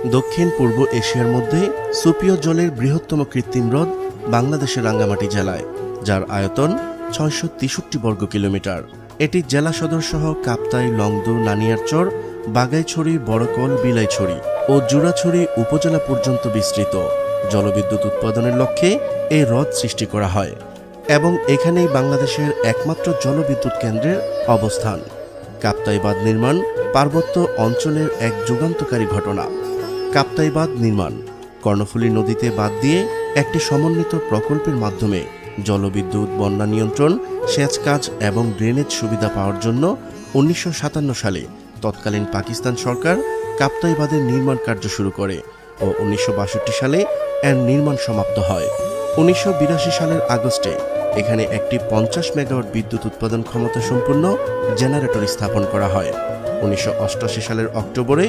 দক্ষিণ পূর্ব এশিয়ার মধ্যে সুপীয় জলের বৃহত্তম কৃত্রিম হ্রদ বাংলাদেশের রাঙ্গামাটি জেলায়, যার আয়তন ৬৬৩ বর্গ কিলোমিটার। এটি জেলা সদর সহ কাপ্তাই, লংদু, নানিয়ারচর, বাগাইছড়ি, বড়কল, বিলাইছড়ি ও জুরাছড়ি উপজেলা পর্যন্ত বিস্তৃত। জলবিদ্যুৎ উৎপাদনের লক্ষ্যে এই হ্রদ সৃষ্টি করা হয় এবং এখানেই বাংলাদেশের একমাত্র জলবিদ্যুৎ কেন্দ্রের অবস্থান। কাপ্তাই বাঁধ নির্মাণ পার্বত্য অঞ্চলের এক যুগান্তকারী ঘটনা। কাপ্তাই বাঁধ নির্মাণ কর্ণফুলী নদীতে বাঁধ দিয়ে একটি সমন্বিত প্রকল্পের মাধ্যমে জলবিদ্যুৎ, বন্যা নিয়ন্ত্রণ, সেচ কাজ এবং ড্রেনেজ সুবিধা পাওয়ার জন্য ১৯৫৭ সালে তৎকালীন পাকিস্তান সরকার কাপ্তাই বাঁধের নির্মাণ কার্য শুরু করে ও ১৯৬২ সালে এর নির্মাণ সমাপ্ত হয়। ১৯৮২ সালের আগস্টে এখানে একটি ৫০ মেগাওয়াট বিদ্যুৎ উৎপাদন ক্ষমতা সম্পন্ন জেনারেটর স্থাপন করা হয়। ১৯৮৮ সালের অক্টোবরে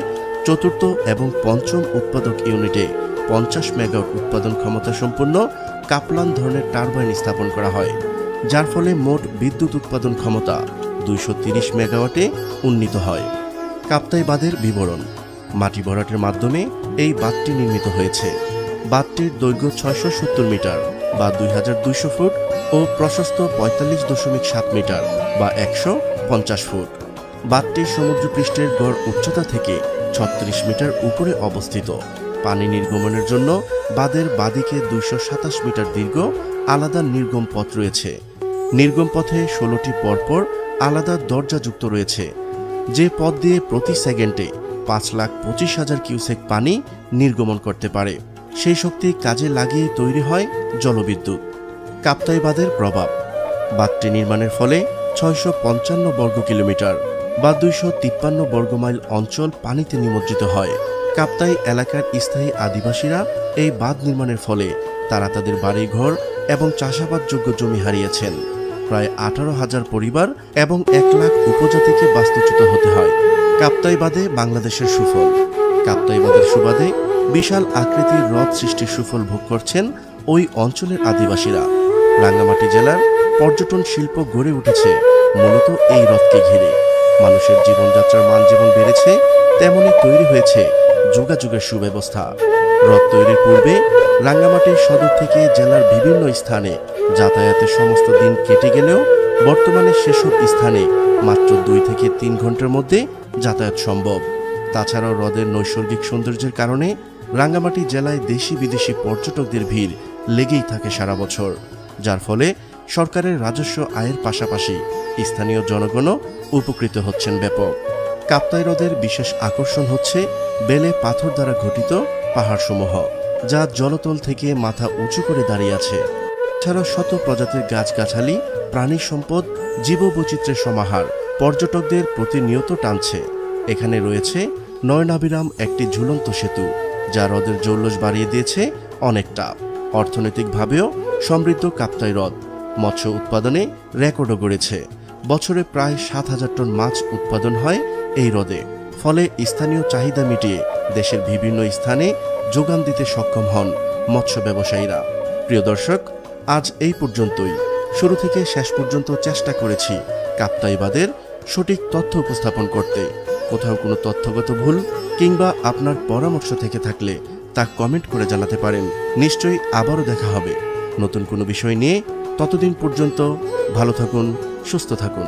চতুর্থ এবং পঞ্চম উৎপাদক ইউনিটে ৫০ মেগাওয়াট উৎপাদন ক্ষমতা সম্পন্ন কাপলান ধরনের টারবাইন স্থাপন করা হয়, যার ফলে মোট বিদ্যুৎ উৎপাদন ক্ষমতা ২৩০ মেগাওয়াটে উন্নীত হয়। কাপ্তাই বাঁধের বিবরণ: মাটি ভরাটের মাধ্যমে এই বাঁধটি নির্মিত হয়েছে। বাঁধটির দৈর্ঘ্য ৬৭০ মিটার বা ২২০০ ফুট ও প্রশস্ত ৪৫.৭ মিটার বা ১৫০ ফুট। বাঁধটি সমুদ্রপৃষ্ঠের গড় উচ্চতা থেকে ৩৬ মিটার উপরে অবস্থিত। পানি নির্গমনের জন্য বাঁধের বাঁদিকে ২২৭ মিটার দীর্ঘ আলাদা নির্গম পথ রয়েছে। নির্গম পথে ১৬টি পরপর আলাদা দরজাযুক্ত রয়েছে, যে পথ দিয়ে প্রতি সেকেন্ডে ৫,২৫,০০০ কিউসেক পানি নির্গমন করতে পারে। সেই শক্তি কাজে লাগিয়ে তৈরি হয় জলবিদ্যুৎ। কাপ্তাই বাঁধের প্রভাব: বাঁধটি নির্মাণের ফলে ৬৫৫ বর্গ কিলোমিটার বা ২৫৩ বর্গমাইল অঞ্চল পানিতে নিমজ্জিত হয়। কাপ্তাই এলাকার স্থায়ী আদিবাসীরা এই বাঁধ নির্মাণের ফলে তারা তাদের বাড়িঘর এবং চাষাবাদযোগ্য জমি হারিয়েছেন। প্রায় ১৮,০০০ পরিবার এবং ১ লাখ উপজাতিকে বাস্তুচ্যুত হতে হয়। কাপ্তাই বাঁধে বাংলাদেশের সুফল: কাপ্তাই বাঁধের সুবাদে বিশাল আকৃতির হ্রদ সৃষ্টির সুফল ভোগ করছেন ওই অঞ্চলের আদিবাসীরা। রাঙ্গামাটি জেলার পর্যটন শিল্প গড়ে উঠেছে মূলত এই হ্রদকে ঘিরে। মানুষের জীবনযাত্রার মান যেমন বেড়েছে, তেমনি তৈরি হয়েছে যোগাযোগের সুব্যবস্থা। হ্রদ তৈরির পূর্বে রাঙ্গামাটির সদর থেকে জেলার বিভিন্ন স্থানে যাতায়াতের সমস্ত দিন কেটে গেলেও বর্তমানে সেসব স্থানে মাত্র ২ থেকে ৩ ঘন্টার মধ্যে যাতায়াত সম্ভব। তাছাড়াও হ্রদের নৈসর্গিক সৌন্দর্যের কারণে রাঙ্গামাটি জেলায় দেশি বিদেশি পর্যটকদের ভিড় লেগেই থাকে সারা বছর, যার ফলে সরকারের রাজস্ব আয়ের পাশাপাশি স্থানীয় জনগণও উপকৃত হচ্ছেন ব্যাপক। কাপ্তাই হ্রদের বিশেষ আকর্ষণ হচ্ছে বেলে পাথর দ্বারা গঠিত পাহাড়সমূহ, যা জলতল থেকে মাথা উঁচু করে দাঁড়িয়ে আছে। এছাড়াও শত প্রজাতির গাছগাছালি, প্রাণী সম্পদ, জীববৈচিত্র্যের সমাহার পর্যটকদের প্রতিনিয়ত টানছে। এখানে রয়েছে নয়নাভিরাম একটি ঝুলন্ত সেতু, যা হ্রদের জৌলস বাড়িয়ে দিয়েছে অনেকটা। অর্থনৈতিকভাবেও সমৃদ্ধ কাপ্তাই হ্রদ মৎস্য উৎপাদনে রেকর্ডও গড়েছে। বছরে প্রায় ৭,০০০ টন মাছ উৎপাদন হয় এই হ্রদে। ফলে স্থানীয় চাহিদা মিটিয়ে দেশের বিভিন্ন স্থানে যোগান দিতে সক্ষম হন মৎস্য ব্যবসায়ীরা। প্রিয় দর্শক, আজ এই পর্যন্তই। শুরু থেকে শেষ পর্যন্ত চেষ্টা করেছি কাপ্তাই বাঁধের সঠিক তথ্য উপস্থাপন করতে। কোথাও কোনো তথ্যগত ভুল কিংবা আপনার পরামর্শ থেকে থাকলে তা কমেন্ট করে জানাতে পারেন। নিশ্চয়ই আবারও দেখা হবে নতুন কোনো বিষয় নিয়ে। ততদিন পর্যন্ত ভালো থাকুন, সুস্থ থাকুন।